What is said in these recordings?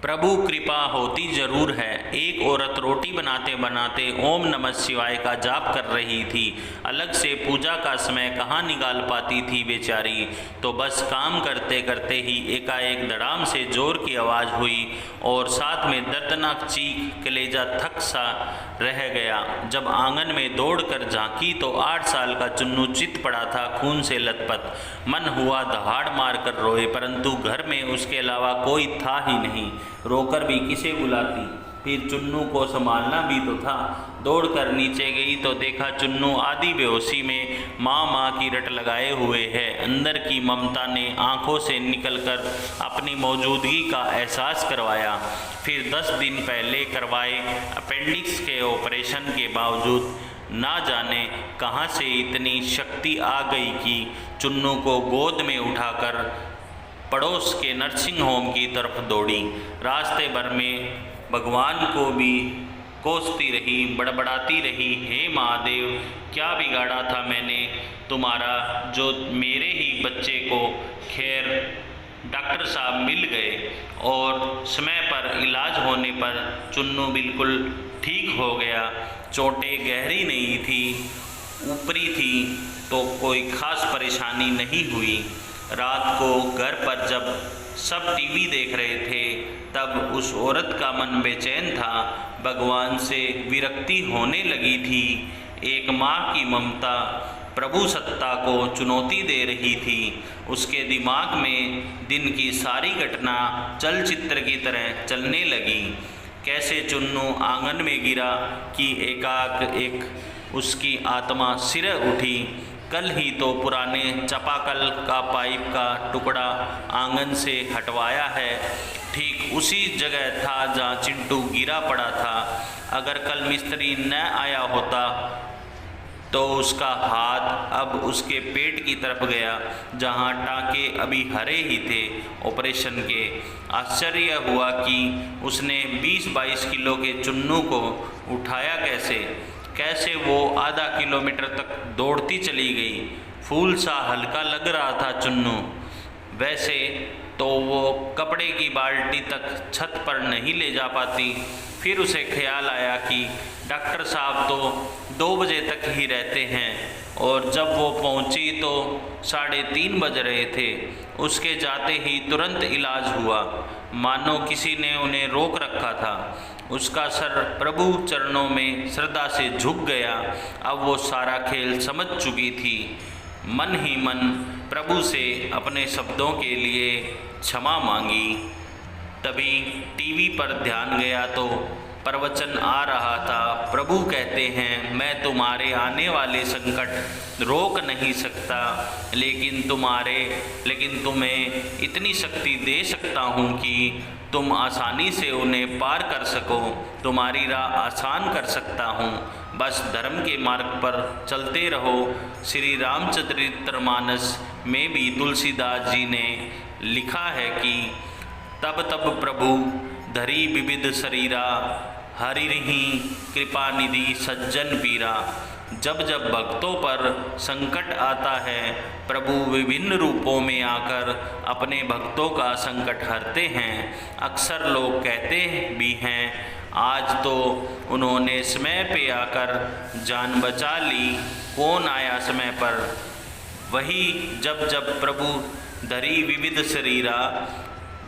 प्रभु कृपा होती जरूर है। एक औरत रोटी बनाते बनाते ओम नमः शिवाय का जाप कर रही थी। अलग से पूजा का समय कहाँ निकाल पाती थी बेचारी। तो बस काम करते करते ही एकाएक धड़ाम से जोर की आवाज़ हुई और साथ में दर्दनाक चीख, कलेजा थक सा रह गया। जब आंगन में दौड़कर झांकी तो 8 साल का चुन्नू चित पड़ा था, खून से लथपथ। मन हुआ दहाड़ मार कर रोए, परंतु घर में उसके अलावा कोई था ही नहीं। रोकर भी किसे बुलाती, फिर चुन्नू को संभालना भी तो था। दौड़कर नीचे गई तो देखा चुन्नू आधी बेहोशी में माँ माँ की रट लगाए हुए है। अंदर की ममता ने आंखों से निकलकर अपनी मौजूदगी का एहसास करवाया। फिर 10 दिन पहले करवाए अपेंडिक्स के ऑपरेशन के बावजूद ना जाने कहाँ से इतनी शक्ति आ गई कि चुन्नू को गोद में उठाकर पड़ोस के नर्सिंग होम की तरफ दौड़ी। रास्ते भर में भगवान को भी कोसती रही, बड़बड़ाती रही, हे महादेव, क्या बिगाड़ा था मैंने तुम्हारा जो मेरे ही बच्चे को। खैर डॉक्टर साहब मिल गए और समय पर इलाज होने पर चुन्नू बिल्कुल ठीक हो गया। चोटें गहरी नहीं थी, ऊपरी थी, तो कोई ख़ास परेशानी नहीं हुई। रात को घर पर जब सब टीवी देख रहे थे तब उस औरत का मन बेचैन था। भगवान से विरक्ति होने लगी थी। एक माँ की ममता प्रभु सत्ता को चुनौती दे रही थी। उसके दिमाग में दिन की सारी घटना चलचित्र की तरह चलने लगी। कैसे चुन्नू आंगन में गिरा कि एकाएक एक उसकी आत्मा सिर उठी। कल ही तो पुराने चापाकल का पाइप का टुकड़ा आंगन से हटवाया है, ठीक उसी जगह था जहाँ चिंटू गिरा पड़ा था। अगर कल मिस्त्री न आया होता तो उसका हाथ अब उसके पेट की तरफ गया, जहाँ टाँके अभी हरे ही थे ऑपरेशन के। आश्चर्य हुआ कि उसने 20-22 किलो के चुन्नू को उठाया कैसे वो आधा किलोमीटर तक दौड़ती चली गई। फूल सा हल्का लग रहा था चुन्नू। वैसे तो वो कपड़े की बाल्टी तक छत पर नहीं ले जा पाती। फिर उसे ख्याल आया कि डॉक्टर साहब तो 2 बजे तक ही रहते हैं और जब वो पहुंची तो 3:30 बज रहे थे। उसके जाते ही तुरंत इलाज हुआ, मानो किसी ने उन्हें रोक रखा था। उसका सर प्रभु चरणों में श्रद्धा से झुक गया। अब वो सारा खेल समझ चुकी थी। मन ही मन प्रभु से अपने शब्दों के लिए क्षमा मांगी। तभी टीवी पर ध्यान गया तो प्रवचन आ रहा था। प्रभु कहते हैं, मैं तुम्हारे आने वाले संकट रोक नहीं सकता, लेकिन तुम्हें इतनी शक्ति दे सकता हूँ कि तुम आसानी से उन्हें पार कर सको। तुम्हारी राह आसान कर सकता हूँ, बस धर्म के मार्ग पर चलते रहो। श्री रामचरितमानस में भी तुलसीदास जी ने लिखा है कि तब तब प्रभु धरी विविध शरीरा, हरिहि कृपा निधि सज्जन पीरा। जब जब भक्तों पर संकट आता है, प्रभु विभिन्न रूपों में आकर अपने भक्तों का संकट हरते हैं। अक्सर लोग कहते भी हैं, आज तो उन्होंने समय पे आकर जान बचा ली, कौन आया समय पर। वही जब जब प्रभु धरी विविध शरीरा,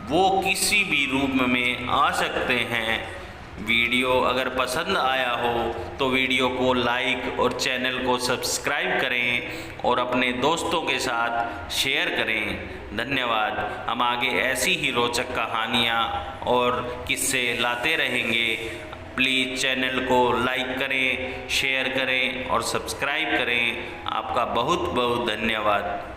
वो किसी भी रूप में आ सकते हैं। वीडियो अगर पसंद आया हो तो वीडियो को लाइक और चैनल को सब्सक्राइब करें और अपने दोस्तों के साथ शेयर करें। धन्यवाद। हम आगे ऐसी ही रोचक कहानियाँ और किस्से लाते रहेंगे। प्लीज़ चैनल को लाइक करें, शेयर करें और सब्सक्राइब करें। आपका बहुत बहुत धन्यवाद।